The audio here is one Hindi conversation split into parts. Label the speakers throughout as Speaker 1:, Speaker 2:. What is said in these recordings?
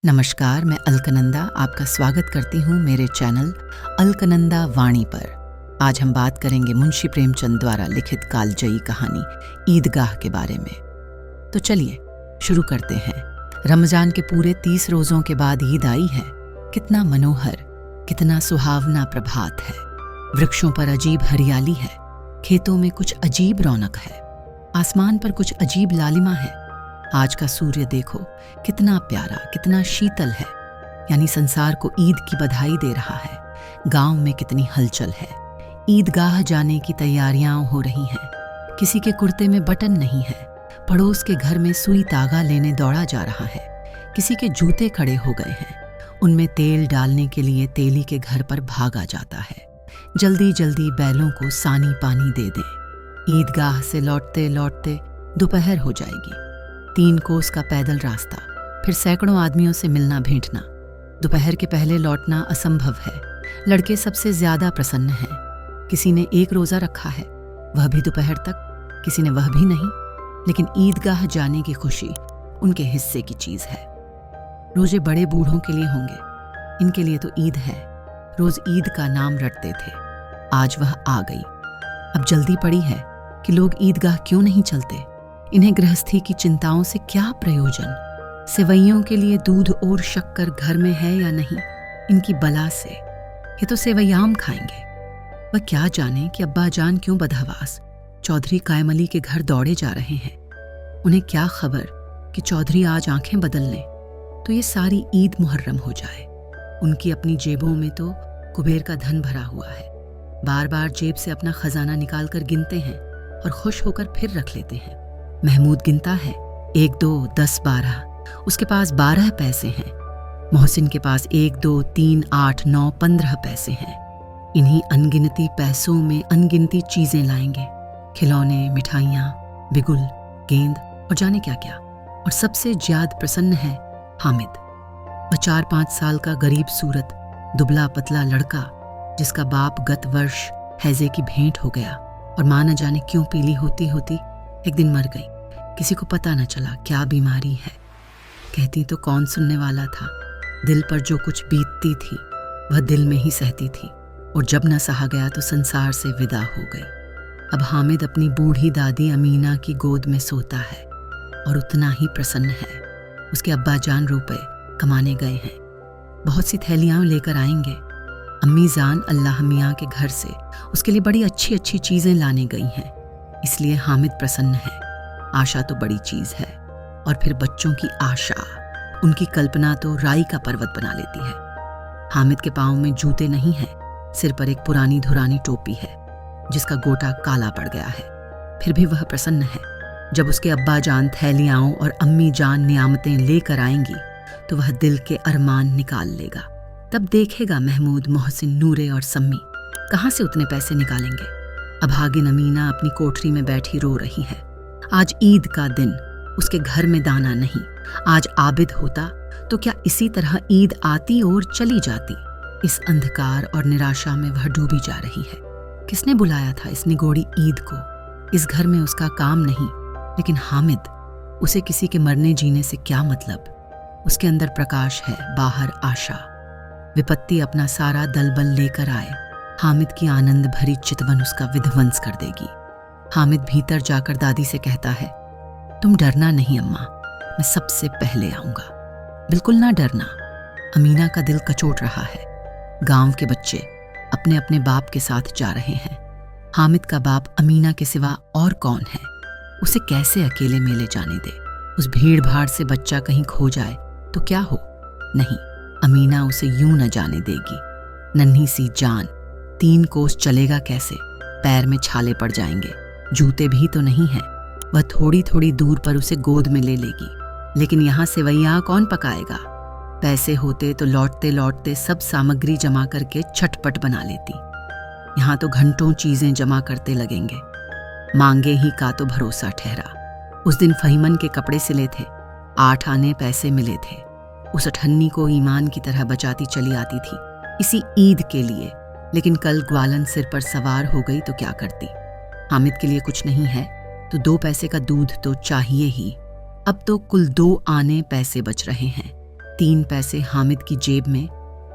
Speaker 1: नमस्कार, मैं अलकनंदा आपका स्वागत करती हूँ मेरे चैनल अलकनंदा वाणी पर। आज हम बात करेंगे मुंशी प्रेमचंद द्वारा लिखित कालजयी कहानी ईदगाह के बारे में। तो चलिए शुरू करते हैं। रमजान के पूरे 30 रोज़ों के बाद ईद आई है। कितना मनोहर, कितना सुहावना प्रभात है। वृक्षों पर अजीब हरियाली है, खेतों में कुछ अजीब रौनक है, आसमान पर कुछ अजीब लालिमा है। आज का सूर्य देखो, कितना प्यारा, कितना शीतल है, यानी संसार को ईद की बधाई दे रहा है। गांव में कितनी हलचल है। ईदगाह जाने की तैयारियां हो रही हैं। किसी के कुर्ते में बटन नहीं है। पड़ोस के घर में सुई तागा लेने दौड़ा जा रहा है। किसी के जूते खड़े हो गए हैं। उनमें तेल डालने के लिए तेली के घर पर भागा जाता है। जल्दी जल्दी बैलों को सानी पानी दे दें। ईदगाह से लौटते लौटते दोपहर हो जाएगी। 3 कोस का पैदल रास्ता, फिर सैकड़ों आदमियों से मिलना भेंटना। दोपहर के पहले लौटना असंभव है। लड़के सबसे ज्यादा प्रसन्न हैं। किसी ने 1 रोजा रखा है, वह भी दोपहर तक, किसी ने वह भी नहीं। लेकिन ईदगाह जाने की खुशी उनके हिस्से की चीज है। रोजे बड़े बूढ़ों के लिए होंगे, इनके लिए तो ईद है। रोज ईद का नाम रटते थे, आज वह आ गई। अब जल्दी पड़ी है कि लोग ईदगाह क्यों नहीं चलते। इन्हें गृहस्थी की चिंताओं से क्या प्रयोजन। सेवैयों के लिए दूध और शक्कर घर में है या नहीं, इनकी बला से। ये तो सेवैयाम खाएंगे। वह क्या जाने कि अब्बा जान क्यों बदहवास चौधरी कायमली के घर दौड़े जा रहे हैं। उन्हें क्या खबर कि चौधरी आज आंखें बदल लें तो ये सारी ईद मुहर्रम हो जाए। उनकी अपनी जेबों में तो कुबेर का धन भरा हुआ है। बार बार जेब से अपना खजाना निकाल कर गिनते हैं और खुश होकर फिर रख लेते हैं। महमूद गिनता है 1, 2, 10, 12। उसके पास 12 पैसे हैं। मोहसिन के पास 1, 2, 3, 8, 9, 15 पैसे हैं। इन्हीं अनगिनती पैसों में अनगिनती चीजें लाएंगे। खिलौने, मिठाइयाँ, बिगुल, गेंद और जाने क्या क्या। और सबसे ज्यादा प्रसन्न है हामिद। वह 4-5 साल का गरीब सूरत, दुबला पतला लड़का, जिसका बाप गत वर्ष हैजे की भेंट हो गया और मां न जाने क्यों पीली होती होती एक दिन मर गई। किसी को पता न चला क्या बीमारी है। कहती तो कौन सुनने वाला था। दिल पर जो कुछ बीतती थी वह दिल में ही सहती थी, और जब न सहा गया तो संसार से विदा हो गई। अब हामिद अपनी बूढ़ी दादी अमीना की गोद में सोता है और उतना ही प्रसन्न है। उसके अब्बा जान रुपए कमाने गए हैं, बहुत सी थैलियां लेकर आएंगे। अम्मी जान अल्लाह मियाँ के घर से उसके लिए बड़ी अच्छी अच्छी चीजें लाने गई हैं, इसलिए हामिद प्रसन्न है। आशा तो बड़ी चीज है, और फिर बच्चों की आशा, उनकी कल्पना तो राई का पर्वत बना लेती है। हामिद के पाँव में जूते नहीं हैं, सिर पर एक पुरानी धुरानी टोपी है जिसका गोटा काला पड़ गया है। फिर भी वह प्रसन्न है। जब उसके अब्बा जान थैलियाओं और अम्मी जान नियामतें लेकर आएंगी तो वह दिल के अरमान निकाल लेगा। तब देखेगा महमूद, मोहसिन, नूरे और सम्मी कहाँ से उतने पैसे निकालेंगे। अभागिन अमीना अपनी कोठरी में बैठी रो रही है। आज ईद का दिन, उसके घर में दाना नहीं। आज आबिद होता तो क्या इसी तरह ईद आती और चली जाती। इस अंधकार और निराशा में वह डूबी जा रही है। किसने बुलाया था इस निगोड़ी ईद को। इस घर में उसका काम नहीं, लेकिन हामिद, उसे किसी के मरने जीने से क्या मतलब। उसके अंदर प्रकाश है, बाहर आशा। विपत्ति अपना सारा दलबल लेकर आए, हामिद की आनंद भरी चितवन उसका विध्वंस कर देगी। हामिद भीतर जाकर दादी से कहता है, तुम डरना नहीं अम्मा, मैं सबसे पहले आऊंगा। बिल्कुल ना डरना। अमीना का दिल कचोट रहा है। गांव के बच्चे अपने अपने बाप के साथ जा रहे हैं। हामिद का बाप अमीना के सिवा और कौन है। उसे कैसे अकेले मेले जाने दे। उस भीड़ भाड़ से बच्चा कहीं खो जाए तो क्या हो। नहीं, अमीना उसे यूं न जाने देगी। नन्ही सी जान, 3 कोस चलेगा कैसे। पैर में छाले पड़ जाएंगे, जूते भी तो नहीं हैं। वह थोड़ी थोड़ी दूर पर उसे गोद में ले लेगी। लेकिन यहाँ सेवैयाँ कौन पकाएगा। पैसे होते तो लौटते लौटते सब सामग्री जमा करके छटपट बना लेती। यहाँ तो घंटों चीजें जमा करते लगेंगे। मांगे ही का तो भरोसा ठहरा। उस दिन फहीमन के कपड़े सिले थे, 8 आने पैसे मिले थे। उस अठन्नी को ईमान की तरह बचाती चली आती थी इसी ईद के लिए। लेकिन कल ग्वालन सिर पर सवार हो गई तो क्या करती। हामिद के लिए कुछ नहीं है तो 2 पैसे का दूध तो चाहिए ही। अब तो कुल 2 आने पैसे बच रहे हैं। 3 पैसे हामिद की जेब में,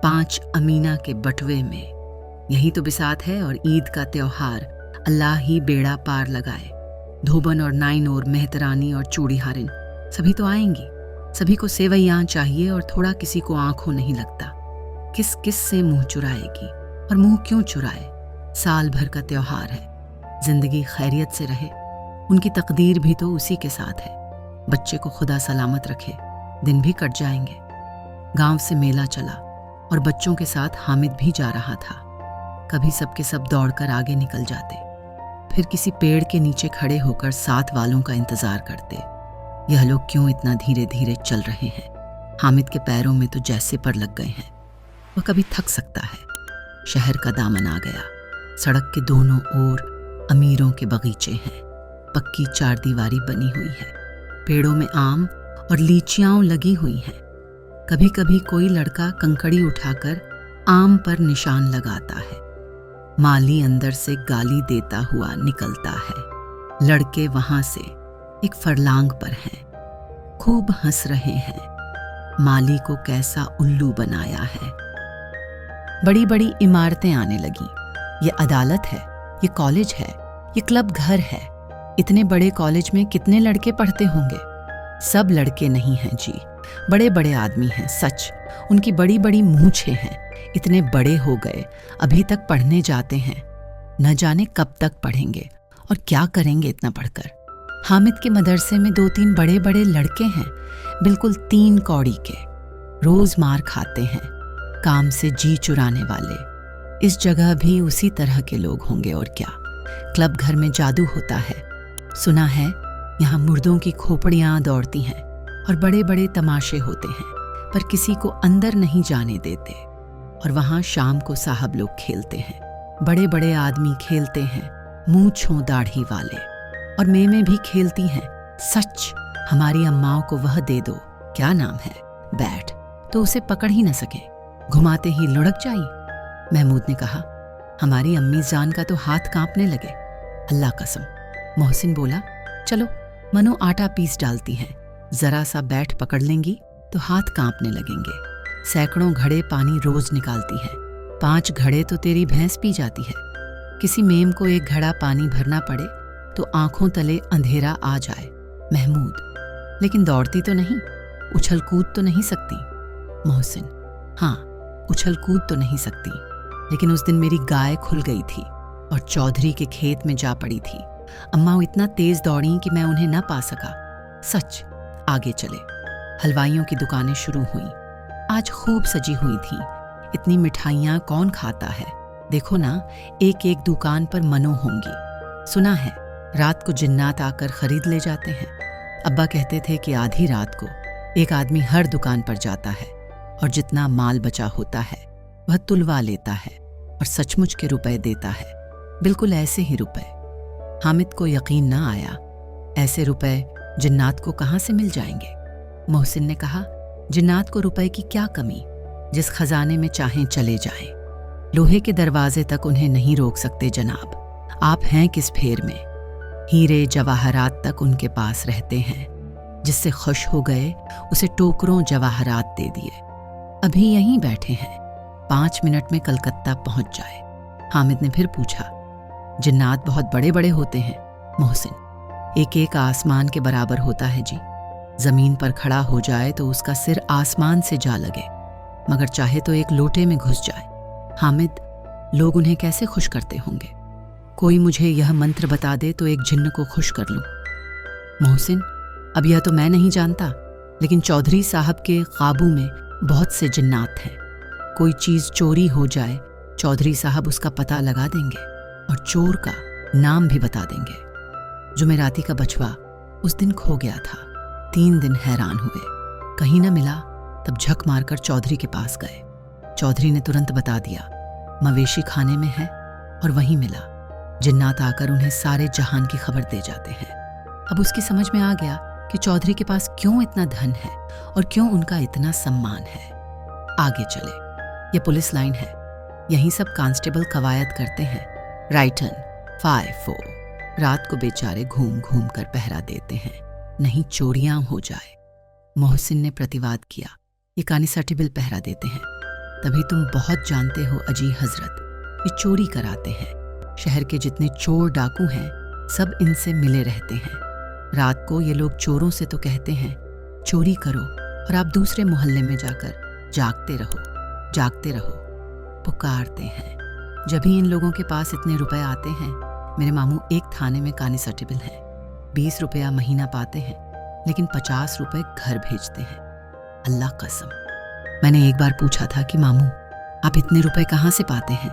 Speaker 1: 5 अमीना के बटुए में। यही तो बिसात है और ईद का त्योहार, अल्लाह ही बेड़ा पार लगाए। धोबन और नाइन और मेहतरानी और चूड़ी हारिन सभी तो आएंगी। सभी को सेवैयां चाहिए और थोड़ा किसी को आंखों नहीं लगता। किस किस से मुंह चुराएगी, और मुंह क्यों चुराए? साल भर का त्योहार है, जिंदगी खैरियत से रहे। उनकी तकदीर भी तो उसी के साथ है। बच्चे को खुदा सलामत रखे, दिन भी कट जाएंगे। गांव से मेला चला और बच्चों के साथ हामिद भी जा रहा था। कभी सबके सब दौड़कर आगे निकल जाते, फिर किसी पेड़ के नीचे खड़े होकर साथ वालों का इंतजार करते। यह लोग क्यों इतना धीरे धीरे चल रहे हैं? हामिद के पैरों में तो जैसे पर लग गए हैं। वह कभी थक सकता है। शहर का दामन आ गया। सड़क के दोनों ओर अमीरों के बगीचे हैं। पक्की चारदीवारी बनी हुई है। पेड़ों में आम और लीचियां लगी हुई हैं। कभी कभी कोई लड़का कंकड़ी उठाकर आम पर निशान लगाता है। माली अंदर से गाली देता हुआ निकलता है। लड़के वहां से एक फरलांग पर हैं, खूब हंस रहे हैं। माली को कैसा उल्लू बनाया है। बड़ी बड़ी इमारतें आने लगी। ये अदालत है, ये कॉलेज है, ये क्लब घर है। इतने बड़े कॉलेज में कितने लड़के पढ़ते होंगे? सब लड़के नहीं हैं जी, बड़े बड़े आदमी हैं सच। उनकी बड़ी बड़ी मूंछें हैं। इतने बड़े हो गए, अभी तक पढ़ने जाते हैं। न जाने कब तक पढ़ेंगे और क्या करेंगे इतना पढ़कर। हामिद के मदरसे में 2-3 बड़े बड़े लड़के हैं, बिल्कुल 3 कौड़ी के। रोज मार खाते हैं, काम से जी चुराने वाले। इस जगह भी उसी तरह के लोग होंगे और क्या। क्लब घर में जादू होता है, सुना है। यहाँ मुर्दों की खोपड़ियां दौड़ती हैं और बड़े बड़े तमाशे होते हैं, पर किसी को अंदर नहीं जाने देते। और वहाँ शाम को साहब लोग खेलते हैं। बड़े बड़े आदमी खेलते हैं, मूंछों दाढ़ी वाले। और मेमें भी खेलती हैं सच। हमारी अम्माओं को वह दे दो, क्या नाम है, बैट, तो उसे पकड़ ही न सके, घुमाते ही लुढ़क जाई। महमूद ने कहा, हमारी अम्मी जान का तो हाथ कांपने लगे, अल्लाह कसम। मोहसिन बोला, चलो मनो आटा पीस डालती हैं, जरा सा बैठ पकड़ लेंगी तो हाथ कांपने लगेंगे। सैकड़ों घड़े पानी रोज निकालती है, 5 घड़े तो तेरी भैंस पी जाती है। किसी मेम को 1 घड़ा पानी भरना पड़े तो आंखों तले अंधेरा आ जाए। महमूद, लेकिन दौड़ती तो नहीं, उछल कूद तो नहीं सकती। मोहसिन, हाँ उछल कूद तो नहीं सकती, लेकिन उस दिन मेरी गाय खुल गई थी और चौधरी के खेत में जा पड़ी थी। अम्मा इतना तेज दौड़ी कि मैं उन्हें न पा सका। सच। आगे चले। हलवाइयों की दुकानें शुरू हुई। आज खूब सजी हुई थी। इतनी मिठाइयाँ कौन खाता है? देखो ना, एक एक दुकान पर मनो होंगी। सुना है रात को जिन्नात आकर खरीद ले जाते हैं। अब्बा कहते थे कि आधी रात को एक आदमी हर दुकान पर जाता है और जितना माल बचा होता है वह तुलवा लेता है और सचमुच के रुपए देता है। बिल्कुल ऐसे ही रुपए। हामिद को यकीन न आया, ऐसे रुपए जिन्नात को कहाँ से मिल जाएंगे? मोहसिन ने कहा, जिन्नात को रुपए की क्या कमी, जिस खजाने में चाहें चले जाएं। लोहे के दरवाजे तक उन्हें नहीं रोक सकते जनाब। आप हैं किस फेर में? हीरे जवाहरात तक उनके पास रहते हैं। जिससे खुश हो गए उसे टोकरों जवाहरात दे दिए। अभी यहीं बैठे हैं, 5 मिनट में कलकत्ता पहुंच जाए। हामिद ने फिर पूछा, जिन्नात बहुत बड़े बड़े होते हैं? मोहसिन, एक एक आसमान के बराबर होता है जी। जमीन पर खड़ा हो जाए तो उसका सिर आसमान से जा लगे, मगर चाहे तो एक लोटे में घुस जाए। हामिद, लोग उन्हें कैसे खुश करते होंगे? कोई मुझे यह मंत्र बता दे तो एक जिन्न को खुश कर लूं। मोहसिन, अब यह तो मैं नहीं जानता, लेकिन चौधरी साहब के काबू में बहुत से जिन्नात हैं। कोई चीज चोरी हो जाए, चौधरी साहब उसका पता लगा देंगे और चोर का नाम भी बता देंगे। जुमेराती का बछवा उस दिन खो गया था। 3 दिन हैरान हुए, कहीं न मिला। तब झक मारकर चौधरी के पास गए। चौधरी ने तुरंत बता दिया, मवेशी खाने में है और वहीं मिला। जिन्नात आकर उन्हें सारे जहान की खबर दे जाते हैं। अब उसकी समझ में आ गया कि चौधरी के पास क्यों इतना धन है और क्यों उनका इतना सम्मान है। आगे चले। ये पुलिस लाइन है, यहीं सब कांस्टेबल कवायद करते हैं। राइटन 5-4 रात को बेचारे घूम घूम कर पहरा देते हैं, नहीं चोरियां हो जाए। मोहसिन ने प्रतिवाद किया, ये कानिस्टेबल पहरा देते हैं। तभी तुम बहुत जानते हो अजी हजरत, ये चोरी कराते हैं। शहर के जितने चोर डाकू हैं सब इनसे मिले रहते हैं। रात को ये लोग चोरों से तो कहते हैं चोरी करो, और आप दूसरे मोहल्ले में जाकर जागते रहो, पुकारते हैं। जब ही इन लोगों के पास इतने रुपए आते हैं, मेरे मामू एक थाने में कानिस्टेबल हैं, 20 रुपया महीना पाते हैं, लेकिन 50 रुपए घर भेजते हैं। अल्लाह कसम। मैंने एक बार पूछा था कि मामू आप इतने रुपए कहाँ से पाते हैं?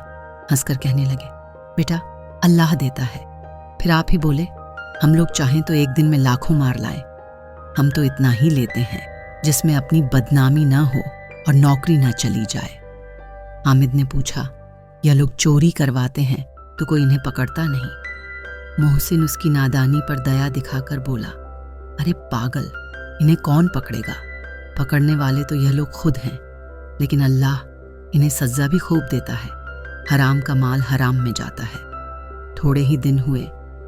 Speaker 1: हंसकर कहने लगे, बेटा अल्लाह देता है। फिर आप ही बोले, हम लोग चाहें तो एक दिन में लाखों मार लाएं, हम तो इतना ही लेते हैं जिसमें अपनी बदनामी ना हो और नौकरी ना चली जाए। हामिद ने पूछा, यह लोग चोरी करवाते हैं तो कोई इन्हें पकड़ता नहीं? मोहसिन उसकी नादानी पर दया दिखाकर बोला, अरे पागल, इन्हें कौन पकड़ेगा? पकड़ने वाले तो यह लोग खुद हैं, लेकिन अल्लाह इन्हें सज़ा भी खूब देता है। हराम का माल हराम में जाता है। थोड़े ही दिन हुए,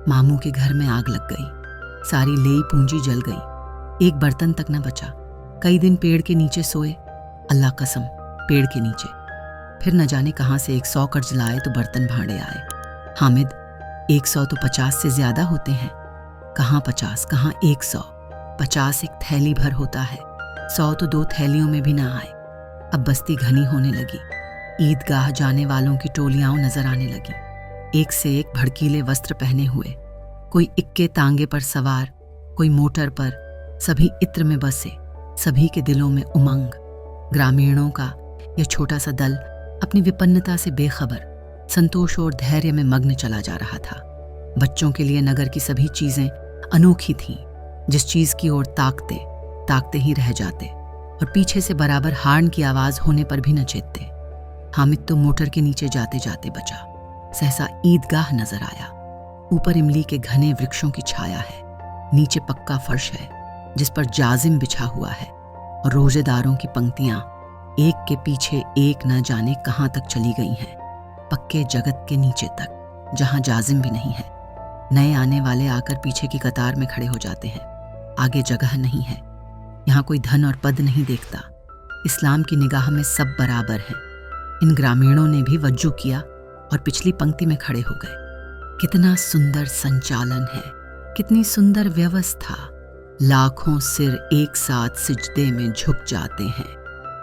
Speaker 1: मामू के घर में आग लग गई। सारी लेई पूंजी जल गई, एक बर्तन तक न बचा। कई दिन पेड़ के नीचे सोए, अल्लाह कसम पेड़ के नीचे। फिर न जाने कहाँ से 100 कर्ज लाए तो बर्तन भांडे आए। हामिद 100 तो 50 से ज्यादा होते हैं। कहाँ 50, कहाँ 100। 50 एक थैली भर होता है, 100 तो 2 थैलियों में भी ना आए। अब बस्ती घनी होने लगी। ईदगाह जाने वालों की टोलियां नजर आने लगी, एक से एक भड़कीले वस्त्र पहने हुए। कोई इक्के तांगे पर सवार, कोई मोटर पर, सभी इत्र में बसे, सभी के दिलों में उमंग। ग्रामीणों का यह छोटा सा दल अपनी विपन्नता से बेखबर, संतोष और धैर्य में मग्न चला जा रहा था। बच्चों के लिए नगर की सभी चीजें अनोखी थीं। जिस चीज की ओर ताकते ही रह जाते, और पीछे से बराबर हार्न की आवाज होने पर भी न चेतते। हामिद तो मोटर के नीचे जाते जाते बचा। सहसा ईदगाह नजर आया। ऊपर इमली के घने वृक्षों की छाया है, नीचे पक्का फर्श है जिस पर जाजिम बिछा हुआ है, और रोजेदारों की पंक्तियां एक के पीछे एक न जाने कहां तक चली गई हैं, पक्के जगत के नीचे तक, जहां जाजिम भी नहीं है। नए आने वाले आकर पीछे की कतार में खड़े हो जाते हैं। आगे जगह नहीं है। यहाँ कोई धन और पद नहीं देखता। इस्लाम की निगाह में सब बराबर हैं। इन ग्रामीणों ने भी वज्जू किया और पिछली पंक्ति में खड़े हो गए। कितना सुंदर संचालन है, कितनी सुंदर व्यवस्था। लाखों सिर एक साथ सिजदे में झुक जाते हैं,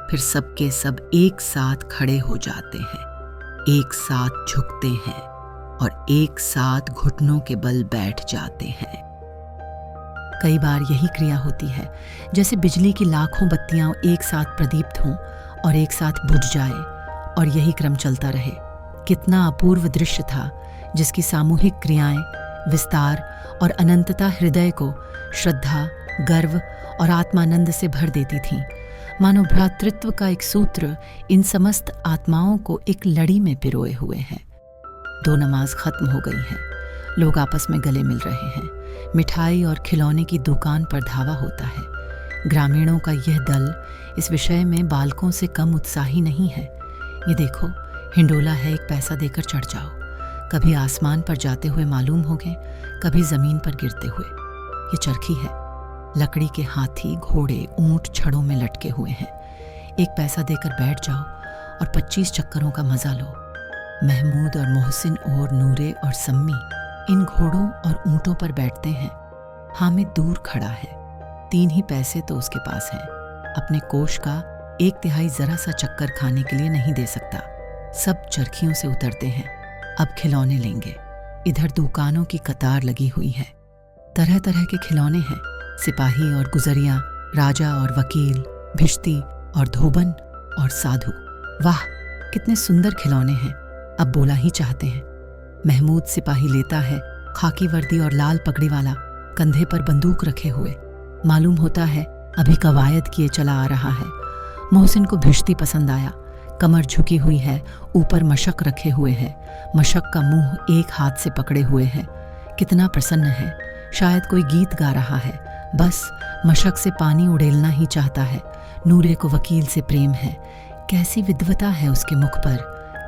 Speaker 1: फिर सबके सब एक साथ खड़े हो जाते हैं, एक साथ झुकते हैं और एक साथ घुटनों के बल बैठ जाते हैं। कई बार यही क्रिया होती है, जैसे बिजली की लाखों बत्तियां एक साथ प्रदीप्त हों और एक साथ बुझ जाए, और यही क्रम चलता रहे। कितना अपूर्व दृश्य था, जिसकी सामूहिक क्रियाएं, विस्तार और अनंतता हृदय को श्रद्धा, गर्व और आत्मानंद से भर देती थीं। मानो भ्रातृत्व का एक सूत्र इन समस्त आत्माओं को एक लड़ी में पिरोए हुए है। 2 नमाज खत्म हो गई है। लोग आपस में गले मिल रहे हैं। मिठाई और खिलौने की दुकान पर धावा होता है। ग्रामीणों का यह दल इस विषय में बालकों से कम उत्साही नहीं है। ये देखो, हिंडोला है, एक पैसा देकर चढ़ जाओ। कभी आसमान पर जाते हुए मालूम होंगे, कभी जमीन पर गिरते हुए। ये चरखी है। लकड़ी के हाथी, घोड़े, ऊंट छड़ों में लटके हुए हैं। एक पैसा देकर बैठ जाओ और 25 चक्करों का मजा लो। महमूद और मोहसिन और नूरे और सम्मी इन घोड़ों और ऊंटों पर बैठते हैं। हामिद दूर खड़ा है। 3 ही पैसे तो उसके पास हैं। अपने कोष का 1/3 जरा सा चक्कर खाने के लिए नहीं दे सकता। सब चरखियों से उतरते हैं। अब खिलौने लेंगे। इधर दुकानों की कतार लगी हुई है। तरह तरह के खिलौने हैं। सिपाही और गुजरिया, राजा और वकील, भिश्ती और धोबन और साधु। वाह, कितने सुंदर खिलौने हैं। अब बोला ही चाहते हैं। महमूद सिपाही लेता है, खाकी वर्दी और लाल पगड़ी वाला, कंधे पर बंदूक रखे हुए। मालूम होता है अभी कवायद किए चला आ रहा है। मोहसिन को भिश्ती पसंद आया। कमर झुकी हुई है, ऊपर मशक रखे हुए है। मशक का मुंह एक हाथ से पकड़े हुए है। कितना प्रसन्न है, शायद कोई गीत गा रहा है। बस मशक से पानी उड़ेलना ही चाहता है। नूरे को वकील से प्रेम है। कैसी विद्वता है उसके मुख पर।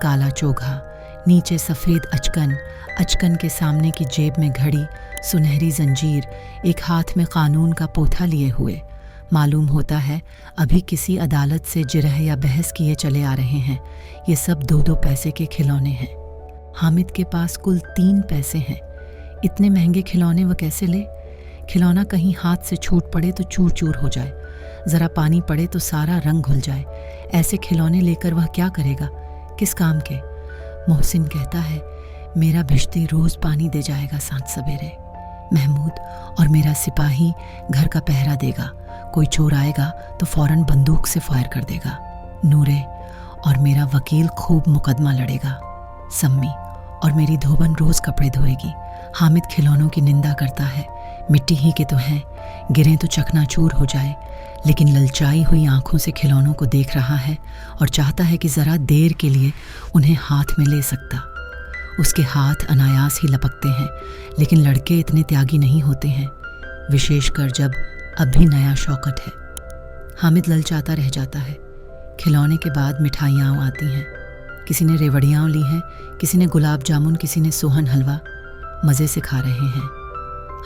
Speaker 1: काला चोघा, नीचे सफेद अचकन, अचकन के सामने की जेब में घड़ी, सुनहरी जंजीर, एक हाथ में कानून का पोथा लिए हुए। मालूम होता है अभी किसी अदालत से जिरह या बहस किए चले आ रहे हैं। ये सब 2-2 पैसे के खिलौने हैं। हामिद के पास कुल 3 पैसे हैं। इतने महंगे खिलौने वह कैसे ले? खिलौना कहीं हाथ से छूट पड़े तो चूर चूर हो जाए, ज़रा पानी पड़े तो सारा रंग घुल जाए। ऐसे खिलौने लेकर वह क्या करेगा, किस काम के? मोहसिन कहता है मेरा भिश्ती रोज़ पानी दे जाएगा सांझ सवेरे। महमूद और मेरा सिपाही घर का पहरा देगा। कोई चोर आएगा तो फौरन बंदूक से फायर कर देगा। नूरे और मेरा वकील खूब मुकदमा लड़ेगा। सम्मी और मेरी धोबन रोज़ कपड़े धोएगी। हामिद खिलौनों की निंदा करता है, मिट्टी ही के तो हैं, गिरें तो चकनाचूर हो जाए। लेकिन ललचाई हुई आंखों से खिलौनों को देख रहा है और चाहता है कि ज़रा देर के लिए उन्हें हाथ में ले सकता। उसके हाथ अनायास ही लपकते हैं, लेकिन लड़के इतने त्यागी नहीं होते हैं, विशेषकर जब अभी नया शौकत है। हामिद ललचाता रह जाता है। खिलौने के बाद मिठाइयाँ आती हैं। किसी ने रेवड़ियाँ ली हैं, किसी ने गुलाब जामुन, किसी ने सोहन हलवा। मज़े से खा रहे हैं।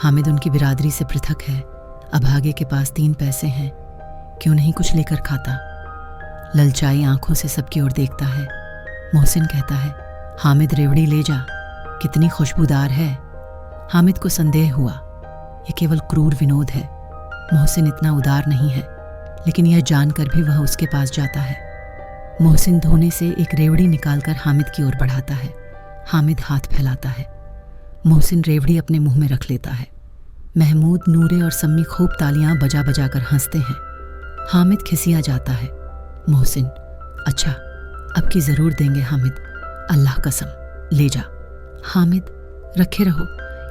Speaker 1: हामिद उनकी बिरादरी से पृथक है। अभागे के पास 3 पैसे हैं, क्यों नहीं कुछ लेकर खाता? ललचाई आंखों से सबकी ओर देखता है। मोहसिन कहता है हामिद रेवड़ी ले जा, कितनी खुशबूदार है। हामिद को संदेह हुआ ये केवल क्रूर विनोद है। मोहसिन इतना उदार नहीं है, लेकिन यह जानकर भी वह उसके पास जाता है। मोहसिन धोने से एक रेवड़ी निकालकर हामिद की ओर बढ़ाता है। हामिद हाथ फैलाता है। मोहसिन रेवड़ी अपने मुंह में रख लेता है। महमूद, नूरे और सम्मी खूब तालियां बजा बजा कर हंसते हैं। हामिद खिसिया जाता है। मोहसिन, अच्छा अब की ज़रूर देंगे हामिद, अल्लाह कसम, ले जा। हामिद, रखे रहो,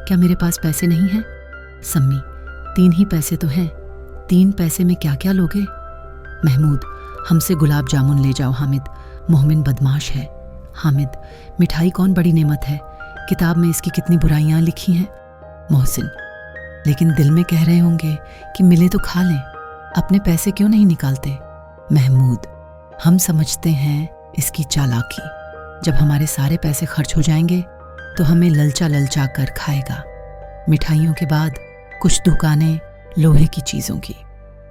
Speaker 1: क्या मेरे पास पैसे नहीं हैं? सम्मी, 3 ही पैसे तो हैं, 3 पैसे में क्या क्या लोगे? महमूद, हमसे गुलाब जामुन ले जाओ हामिद, मोहमिन बदमाश है। हामिद, मिठाई कौन बड़ी नेमत है, किताब में इसकी कितनी बुराइयां लिखी हैं। मोहसिन, लेकिन दिल में कह रहे होंगे कि मिले तो खा लें, अपने पैसे क्यों नहीं निकालते? महमूद, हम समझते हैं इसकी चालाकी, जब हमारे सारे पैसे खर्च हो जाएंगे तो हमें ललचा ललचा कर खाएगा। मिठाइयों के बाद कुछ दुकानें लोहे की चीज़ों की,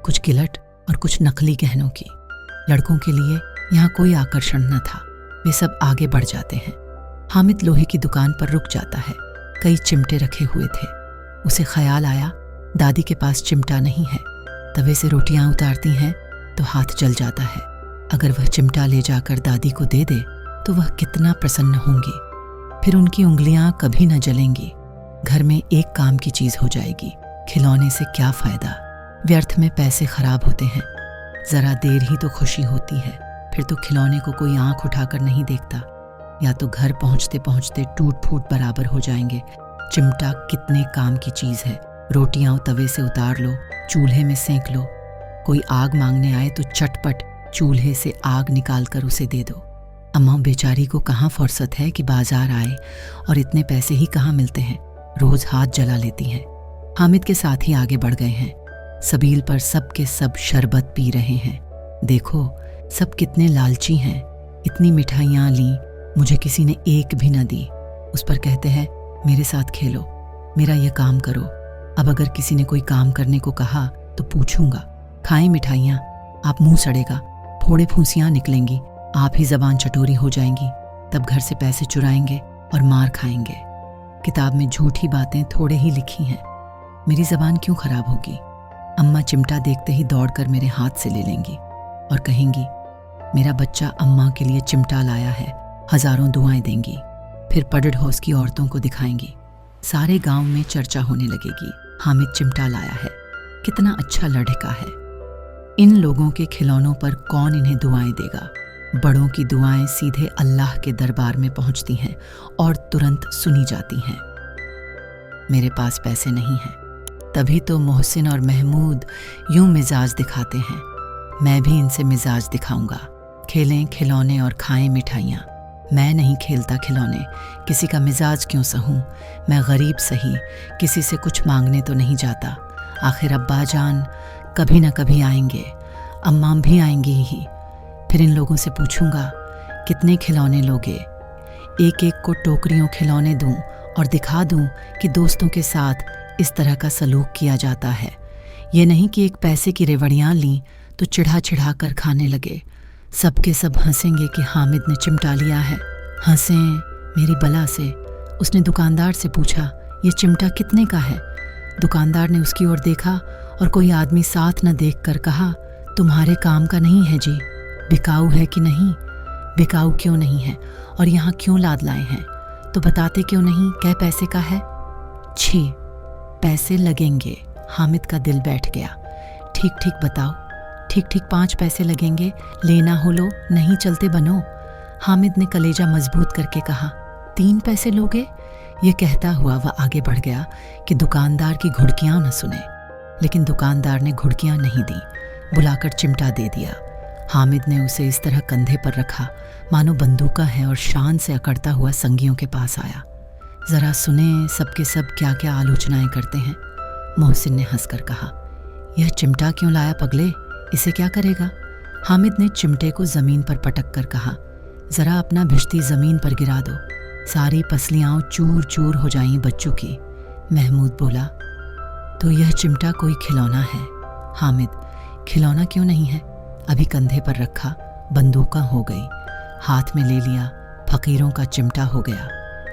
Speaker 1: कुछ गिलट और कुछ नकली गहनों की। लड़कों के लिए यहाँ कोई आकर्षण न था, वे सब आगे बढ़ जाते हैं। हामिद लोहे की दुकान पर रुक जाता है। कई चिमटे रखे हुए थे। उसे ख्याल आया दादी के पास चिमटा नहीं है। तवे से रोटियां उतारती हैं तो हाथ जल जाता है। अगर वह चिमटा ले जाकर दादी को दे दे तो वह कितना प्रसन्न होंगी। फिर उनकी उंगलियां कभी न जलेंगी। घर में एक काम की चीज़ हो जाएगी। खिलौने से क्या फ़ायदा, व्यर्थ में पैसे खराब होते हैं। ज़रा देर ही तो खुशी होती है, फिर तो खिलौने को कोई आंख उठाकर नहीं देखता, या तो घर पहुँचते पहुँचते टूट फूट बराबर हो जाएंगे। चिमटा कितने काम की चीज़ है। रोटियां तवे से उतार लो, चूल्हे में सेंक लो। कोई आग मांगने आए तो चटपट चूल्हे से आग निकाल कर उसे दे दो। अम्मा बेचारी को कहाँ फुर्सत है कि बाजार आए, और इतने पैसे ही कहाँ मिलते हैं, रोज़ हाथ जला लेती हैं। हामिद के साथ ही आगे बढ़ गए हैं। सबील पर सब के सब शरबत पी रहे हैं। देखो सब कितने लालची हैं। इतनी मिठाइयाँ ली, मुझे किसी ने एक भी न दी। उस पर कहते हैं मेरे साथ खेलो, मेरा ये काम करो। अब अगर किसी ने कोई काम करने को कहा तो पूछूंगा, खाएं मिठाइयाँ, आप मुंह सड़ेगा, फोड़े फूंसियाँ निकलेंगी, आप ही जबान चटोरी हो जाएंगी। तब घर से पैसे चुराएंगे और मार खाएंगे। किताब में झूठी बातें थोड़े ही लिखी हैं, मेरी जबान क्यों खराब होगी? अम्मा चिमटा देखते ही दौड़कर मेरे हाथ से ले लेंगी और कहेंगी मेरा बच्चा अम्मा के लिए चिमटा लाया है, हजारों दुआएं देंगी। फिर पडड़ हाउस की औरतों को दिखाएंगी। सारे गांव में चर्चा होने लगेगी, हामिद चिमटा लाया है, कितना अच्छा लड़का है। इन लोगों के खिलौनों पर कौन इन्हें दुआएं देगा? बड़ों की दुआएं सीधे अल्लाह के दरबार में पहुंचती हैं और तुरंत सुनी जाती हैं। मेरे पास पैसे नहीं हैं, तभी तो मोहसिन और महमूद यूं मिजाज दिखाते हैं। मैं भी इनसे मिजाज दिखाऊंगा। खेलें खिलौने और खाएं मिठाइयाँ। मैं नहीं खेलता खिलौने, किसी का मिजाज क्यों सहूं? मैं गरीब सही, किसी से कुछ मांगने तो नहीं जाता। आखिर अब्बा जान कभी न कभी आएंगे, अम्मा भी आएंगी ही। फिर इन लोगों से पूछूंगा कितने खिलौने लोगे? एक एक को टोकरियों खिलौने दूं और दिखा दूं कि दोस्तों के साथ इस तरह का सलूक किया जाता है। ये नहीं कि एक पैसे की रेवड़ियाँ लीं तो चिढ़ा चिढ़ा कर खाने लगे। सबके सब हंसेंगे कि हामिद ने चिमटा लिया है। हंसें मेरी बला से। उसने दुकानदार से पूछा, ये चिमटा कितने का है? दुकानदार ने उसकी ओर देखा और कोई आदमी साथ न देखकर कहा, तुम्हारे काम का नहीं है जी। बिकाऊ है कि नहीं? बिकाऊ क्यों नहीं है और यहाँ क्यों लाद लाए हैं? तो बताते क्यों नहीं कै पैसे का है? 6 पैसे लगेंगे। हामिद का दिल बैठ गया। ठीक ठीक बताओ। ठीक ठीक 5 पैसे लगेंगे। लेना हो लो, नहीं चलते बनो। हामिद ने कलेजा मजबूत करके कहा, 3 पैसे लोगे? ये कहता हुआ वह आगे बढ़ गया कि दुकानदार की घुड़कियां न सुने। लेकिन दुकानदार ने घुड़कियां नहीं दी, बुलाकर चिमटा दे दिया। हामिद ने उसे इस तरह कंधे पर रखा मानो बंदूका है और शान से अकड़ता हुआ संगियों के पास आया। जरा सुने सबके सब क्या क्या आलोचनाएं करते हैं। मोहसिन ने हंसकर कहा, यह चिमटा क्यों लाया पगले? इसे क्या करेगा? हामिद ने चिमटे को जमीन पर पटक कर कहा, जरा अपना भिश्ती जमीन पर गिरा दो, सारी पसलियां चूर चूर हो जाएं बच्चों की। महमूद बोला, तो यह चिमटा कोई खिलौना है? हामिद, खिलौना क्यों नहीं है? अभी कंधे पर रखा, बंदूका हो गई, हाथ में ले लिया, फकीरों का चिमटा हो गया।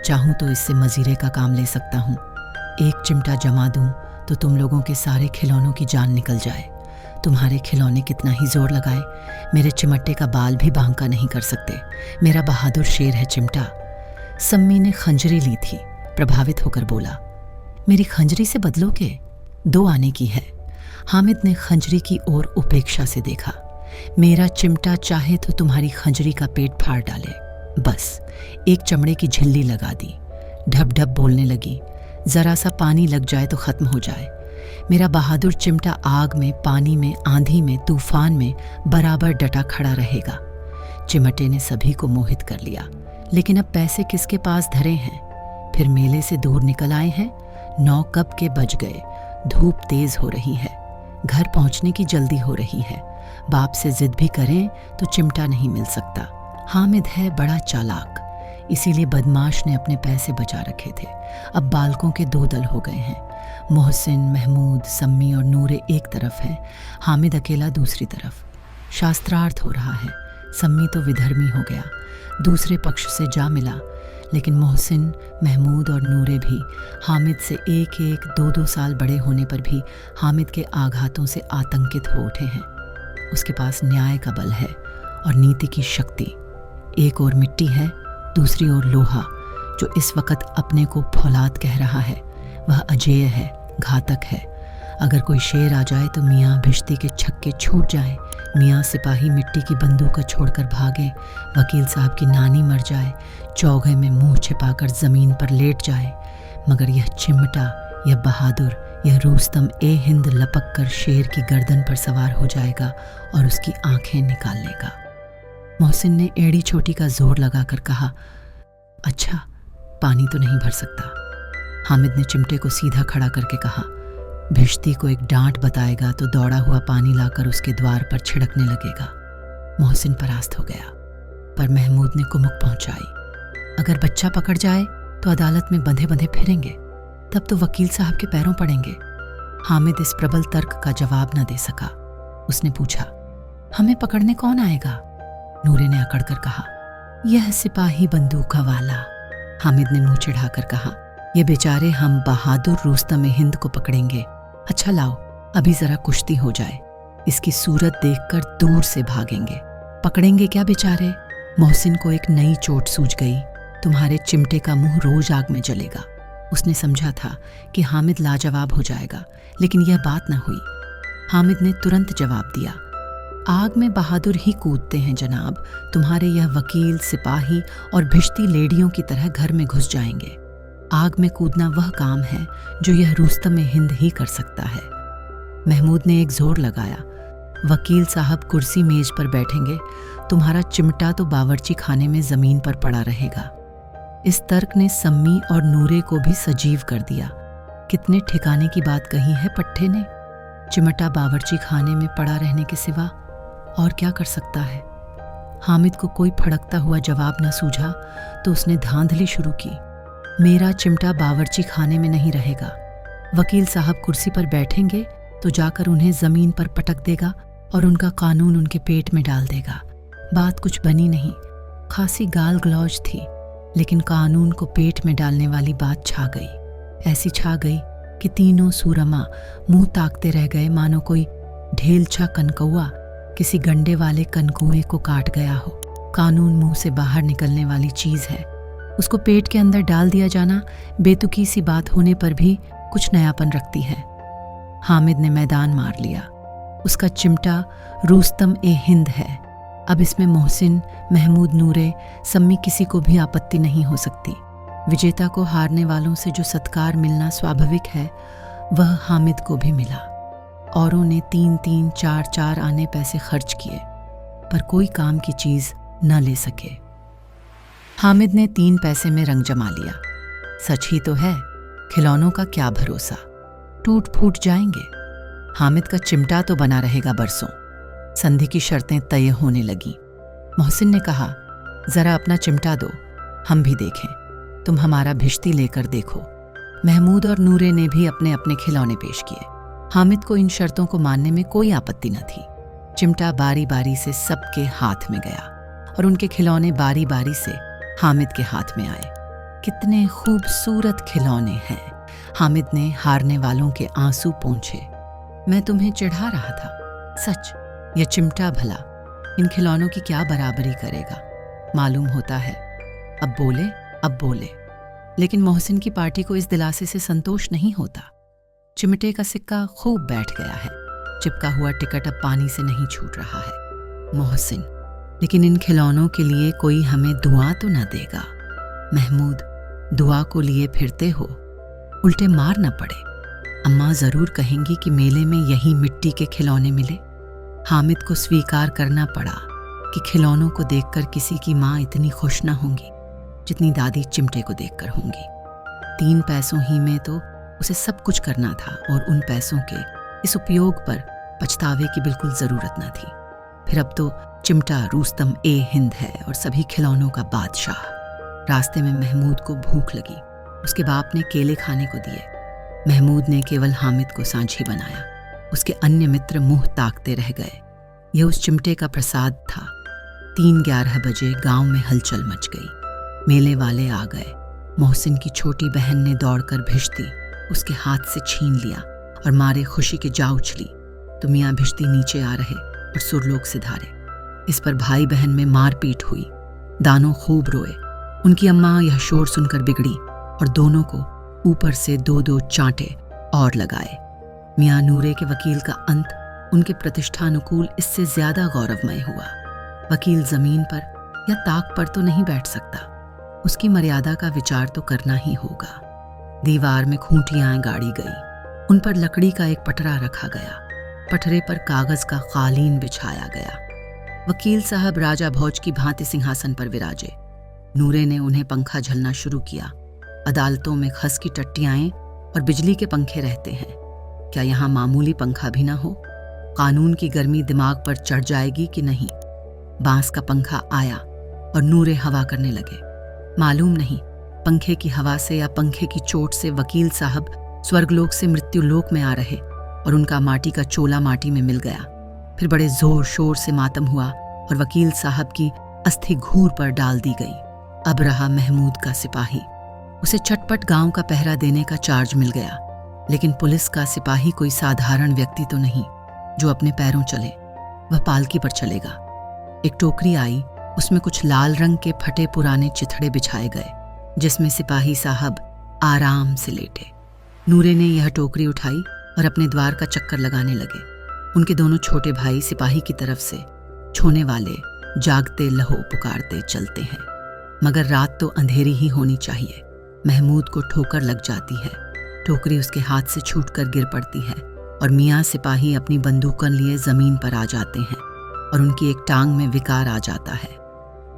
Speaker 1: चाहूं तो इससे मजीरे का काम ले सकता हूं। एक चिमटा जमा दूं तो तुम लोगों के सारे खिलौनों की जान निकल जाए। तुम्हारे खिलौने कितना ही जोर लगाए, मेरे चिमटे का बाल भी बांका नहीं कर सकते। मेरा बहादुर शेर है चिमटा। सम्मी ने खंजरी ली थी, प्रभावित होकर बोला, मेरी खंजरी से बदलोगे? 2 आने की है। हामिद ने खंजरी की ओर उपेक्षा से देखा। मेरा चिमटा चाहे तो तुम्हारी खंजरी का पेट फाड़ डाले। बस एक चमड़े की झिल्ली लगा दी। ढप ढप बोलने लगी। जरा सा पानी लग जाए तो खत्म हो जाए। मेरा बहादुर चिमटा आग में, पानी में, आंधी में, तूफान में बराबर डटा खड़ा रहेगा। चिमटे ने सभी को मोहित कर लिया। लेकिन अब पैसे किसके पास धरे हैं? फिर मेले से दूर निकल आए हैं। 9 कब के बज गए। धूप तेज हो रही है। घर पहुंचने की जल्दी हो रही है। बाप से जिद भी करें तो चिमटा नहीं मिल सकता। हामिद है बड़ा चालाक, इसीलिए बदमाश ने अपने पैसे बचा रखे थे। अब बालकों के 2 दल हो गए हैं। मोहसिन, महमूद, सम्मी और नूरे एक तरफ हैं, हामिद अकेला दूसरी तरफ। शास्त्रार्थ हो रहा है। सम्मी तो विधर्मी हो गया, दूसरे पक्ष से जा मिला। लेकिन मोहसिन, महमूद और नूरे भी हामिद से 1-1, 2-2 साल बड़े होने पर भी हामिद के आघातों से आतंकित हो उठे हैं। उसके पास न्याय का बल है और नीति की शक्ति। एक ओर मिट्टी है, दूसरी ओर लोहा, जो इस वक्त अपने को फौलाद कह रहा है। वह अजेय है, घातक है। अगर कोई शेर आ जाए तो मियाँ भिश्ती के छक्के छूट जाए, मियाँ सिपाही मिट्टी की बंदूक छोड़कर भागे, वकील साहब की नानी मर जाए, चौघे में मुंह छिपाकर जमीन पर लेट जाए, मगर यह चिमटा, यह बहादुर, यह रूस्तम ए हिंद लपक कर शेर की गर्दन पर सवार हो जाएगा और उसकी आंखें निकाल लेगा। मोहसिन ने एड़ी छोटी का जोर लगाकर कहा, अच्छा, पानी तो नहीं भर सकता। हामिद ने चिमटे को सीधा खड़ा करके कहा, भिश्ती को एक डांट बताएगा तो दौड़ा हुआ पानी लाकर उसके द्वार पर छिड़कने लगेगा। मोहसिन परास्त हो गया, पर महमूद ने कुमुक पहुंचाई। अगर बच्चा पकड़ जाए तो अदालत में बंधे बंधे फिरेंगे, तब तो वकील साहब के पैरों पड़ेंगे। हामिद इस प्रबल तर्क का जवाब न दे सका। उसने पूछा, हमें पकड़ने कौन आएगा? नूरे ने अकड़कर कहा, यह सिपाही बंदूका वाला। हामिद ने मुंह चिढ़ाकर कहा, ये बेचारे हम बहादुर रुस्तम हिंद को पकड़ेंगे। अच्छा लाओ, अभी जरा कुश्ती हो जाए, इसकी सूरत देखकर दूर से भागेंगे। पकड़ेंगे क्या बेचारे? मोहसिन को एक नई चोट सूझ गई। तुम्हारे चिमटे का मुंह रोज आग में जलेगा। उसने समझा था कि हामिद लाजवाब हो जाएगा, लेकिन यह बात न हुई। हामिद ने तुरंत जवाब दिया, आग में बहादुर ही कूदते हैं जनाब। तुम्हारे यह वकील, सिपाही और भिश्ती लेडियों की तरह घर में घुस जाएंगे। आग में कूदना वह काम है जो यह रुस्तम हिंद ही कर सकता है। महमूद ने एक जोर लगाया, वकील साहब कुर्सी मेज पर बैठेंगे, तुम्हारा चिमटा तो बावर्ची खाने में जमीन पर पड़ा रहेगा। इस तर्क ने सम्मी और नूरे को भी सजीव कर दिया। कितने ठिकाने की बात कही है पट्टे ने। चिमटा बावर्ची खाने में पड़ा रहने के सिवा और क्या कर सकता है? हामिद को कोई फड़कता हुआ जवाब न सूझा तो उसने धांधली शुरू की, मेरा चिमटा बावर्ची खाने में नहीं रहेगा। वकील साहब कुर्सी पर बैठेंगे तो जाकर उन्हें जमीन पर पटक देगा और उनका कानून उनके पेट में डाल देगा। बात कुछ बनी नहीं, खासी गाल गलौज थी, लेकिन कानून को पेट में डालने वाली बात छा गई। ऐसी छा गई कि तीनों सूरमा मुंह ताकते रह गए, मानो कोई ढेलछा कनकौआ किसी गंडे वाले कनकुए को काट गया हो। कानून मुंह से बाहर निकलने वाली चीज है, उसको पेट के अंदर डाल दिया जाना बेतुकी सी बात होने पर भी कुछ नयापन रखती है। हामिद ने मैदान मार लिया। उसका चिमटा रुस्तम ए हिंद है। अब इसमें मोहसिन, महमूद, नूरे, सम्मी किसी को भी आपत्ति नहीं हो सकती। विजेता को हारने वालों से जो सत्कार मिलना स्वाभाविक है, वह हामिद को भी मिला। औरों ने 3-3, 4-4 आने पैसे खर्च किए, पर कोई काम की चीज न ले सके। हामिद ने 3 पैसे में रंग जमा लिया। सच ही तो है, खिलौनों का क्या भरोसा, टूट फूट जाएंगे। हामिद का चिमटा तो बना रहेगा बरसों। संधि की शर्तें तय होने लगी। मोहसिन ने कहा, जरा अपना चिमटा दो, हम भी देखें। तुम हमारा भिश्ती लेकर देखो। महमूद और नूरे ने भी अपने अपने खिलौने पेश किए। हामिद को इन शर्तों को मानने में कोई आपत्ति न थी। चिमटा बारी बारी से सबके हाथ में गया और उनके खिलौने बारी बारी से हामिद के हाथ में आए। कितने खूबसूरत खिलौने हैं। हामिद ने हारने वालों के आंसू पोंछे। मैं तुम्हें चिढ़ा रहा था, सच यह चिमटा भला इन खिलौनों की क्या बराबरी करेगा, मालूम होता है। अब बोले। लेकिन मोहसिन की पार्टी को इस दिलासे से संतोष नहीं होता। चिमटे का सिक्का खूब बैठ गया है। चिपका हुआ टिकट अब पानी से नहीं छूट रहा है। मोहसिन, लेकिन इन खिलौनों के लिए कोई हमें दुआ तो न देगा। महमूद, दुआ को लिए फिरते हो, उल्टे मार न पड़े। अम्मा जरूर कहेंगी कि मेले में यही मिट्टी के खिलौने मिले। हामिद को स्वीकार करना पड़ा कि खिलौनों को देखकर किसी की माँ इतनी खुश न होंगी जितनी दादी चिमटे को देखकर होंगी। 3 पैसों ही में तो उसे सब कुछ करना था और उन पैसों के इस उपयोग पर पछतावे की बिल्कुल जरूरत न थी। फिर अब तो चिमटा रुस्तम ए हिंद है और सभी खिलौनों का बादशाह। रास्ते में महमूद को भूख लगी। उसके बाप ने केले खाने को दिए। महमूद ने केवल हामिद को सांझी बनाया। उसके अन्य मित्र मुंह ताकते रह गए। यह उस चिमटे का प्रसाद था। 3-11 बजे गांव में हलचल मच गई। मेले वाले आ गए। मोहसिन की छोटी बहन ने दौड़कर भिश्ती उसके हाथ से छीन लिया और मारे खुशी के जा उछली तो मियाँ भिश्ती नीचे आ रहे और सुरलोक सिधारे। इस पर भाई बहन में मारपीट हुई। दानों खूब रोए। उनकी अम्मा यह शोर सुनकर बिगड़ी और दोनों को ऊपर से 2-2 चांटे और लगाए। मियाँ नूरे के वकील का अंत उनके प्रतिष्ठानुकूल इससे ज्यादा गौरवमय हुआ। वकील जमीन पर या ताक पर तो नहीं बैठ सकता, उसकी मर्यादा का विचार तो करना ही होगा। दीवार में खूंटियां गाड़ी गई। उन पर लकड़ी का एक पटरा रखा गया। पटरे पर कागज का कालीन बिछाया गया। वकील साहब राजा भोज की भांति सिंहासन पर विराजे। नूरे ने उन्हें पंखा झलना शुरू किया। अदालतों में खस की टट्टियाएं और बिजली के पंखे रहते हैं, क्या यहाँ मामूली पंखा भी ना हो? कानून की गर्मी दिमाग पर चढ़ जाएगी कि नहीं? बांस का पंखा आया और नूरे हवा करने लगे। मालूम नहीं पंखे की हवा से या पंखे की चोट से वकील साहब स्वर्गलोक से मृत्युलोक में आ रहे और उनका माटी का चोला माटी में मिल गया। फिर बड़े जोर शोर से मातम हुआ और वकील साहब की अस्थि घूर पर डाल दी गई। अब रहा महमूद का सिपाही। उसे चटपट गांव का पहरा देने का चार्ज मिल गया। लेकिन पुलिस का सिपाही कोई साधारण व्यक्ति तो नहीं जो अपने पैरों चले। वह पालकी पर चलेगा। एक टोकरी आई, उसमें कुछ लाल रंग के फटे पुराने चिथड़े बिछाए गए जिसमें सिपाही साहब आराम से लेटे। नूरे ने यह टोकरी उठाई और अपने द्वार का चक्कर लगाने लगे। उनके दोनों छोटे भाई सिपाही की तरफ से छोने वाले जागते लहो पुकारते चलते हैं। मगर रात तो अंधेरी ही होनी चाहिए। महमूद को ठोकर लग जाती है। टोकरी उसके हाथ से छूटकर गिर पड़ती है और मियाँ सिपाही अपनी बंदूकन लिए जमीन पर आ जाते हैं और उनकी एक टांग में विकार आ जाता है।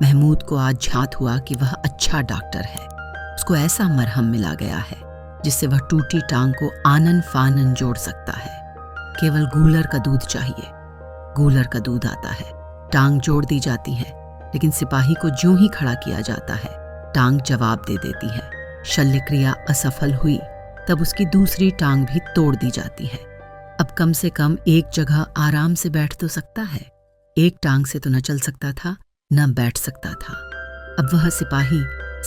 Speaker 1: महमूद को आज झात हुआ कि वह अच्छा डॉक्टर है। उसको ऐसा मरहम मिला गया है जिससे वह टूटी टांग को आनन फानन जोड़ सकता है। केवल गूलर का दूध चाहिए। गूलर का दूध आता है, टांग जोड़ दी जाती है, लेकिन सिपाही को ज्यों ही खड़ा किया जाता है टांग जवाब दे देती है। शल्य क्रिया असफल हुई तब उसकी दूसरी टांग भी तोड़ दी जाती है। अब कम से कम एक जगह आराम से बैठ तो सकता है। एक टांग से तो न चल सकता था, न बैठ सकता था। अब वह सिपाही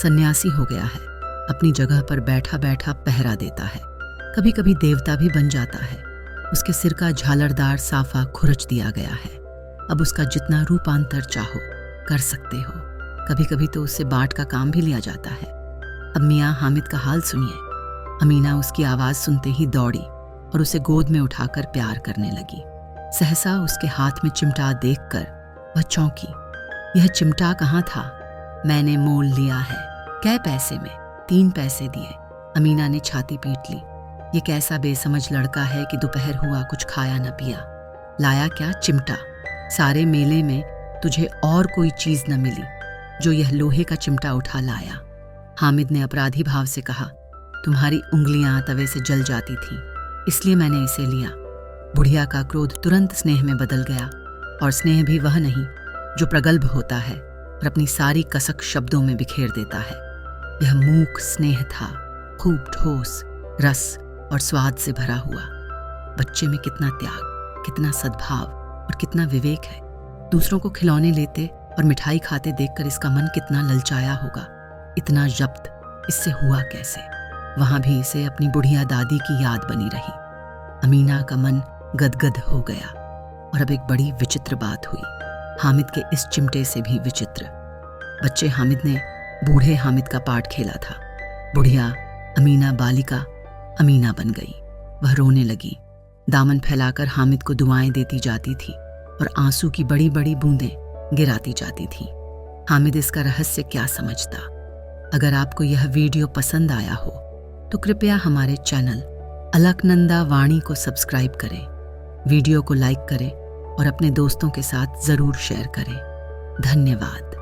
Speaker 1: सन्यासी हो गया है, अपनी जगह पर बैठा बैठा पहरा देता है। कभी कभी देवता भी बन जाता है। उसके सिर का झालरदार साफा खुरच दिया गया है। अब उसका जितना रूपांतर चाहो कर सकते हो। कभी कभी तो उससे बाट का काम भी लिया जाता है। अब मियाँ हामिद का हाल सुनिए। अमीना उसकी आवाज़ सुनते ही दौड़ी और उसे गोद में उठाकर प्यार करने लगी। सहसा उसके हाथ में चिमटा देखकर वह चौंकी। यह चिमटा कहाँ था? मैंने मोल लिया है। कै पैसे में? 3 पैसे दिए। अमीना ने छाती पीट ली। ये कैसा बेसमझ लड़का है कि दोपहर हुआ कुछ खाया न पिया। लाया क्या? चिमटा। सारे मेले में तुझे और कोई चीज न मिली जो यह लोहे का चिमटा उठा लाया। हामिद ने अपराधी भाव से कहा, तुम्हारी उंगलियां तवे से जल जाती थीं, इसलिए मैंने इसे लिया। बुढ़िया का क्रोध तुरंत स्नेह में बदल गया, और स्नेह भी वह नहीं जो प्रगल्भ होता है और अपनी सारी कसक शब्दों में बिखेर देता है। यह मूक स्नेह था, खूब ठोस, रस और स्वाद से भरा हुआ। बच्चे में कितना त्याग, कितना सद्भाव और कितना विवेक है। दूसरों को खिलौने लेते और मिठाई खाते देखकर इसका मन कितना ललचाया होगा। इतना जब्त इससे हुआ कैसे? वहां भी इसे अपनी बुढ़िया दादी की याद बनी रही। अमीना का मन गदगद हो गया। और अब एक बड़ी विचित्र बात हुई, हामिद के इस चिमटे से भी विचित्र। बच्चे हामिद ने बूढ़े हामिद का पार्ट खेला था। बुढ़िया अमीना बालिका अमीना बन गई। वह रोने लगी, दामन फैलाकर हामिद को दुआएं देती जाती थी और आंसू की बड़ी बड़ी बूंदें गिराती जाती थी। हामिद इसका रहस्य क्या समझता? अगर आपको यह वीडियो पसंद आया हो तो कृपया हमारे चैनल अलकनंदा वाणी को सब्सक्राइब करें, वीडियो को लाइक करें और अपने दोस्तों के साथ ज़रूर शेयर करें। धन्यवाद।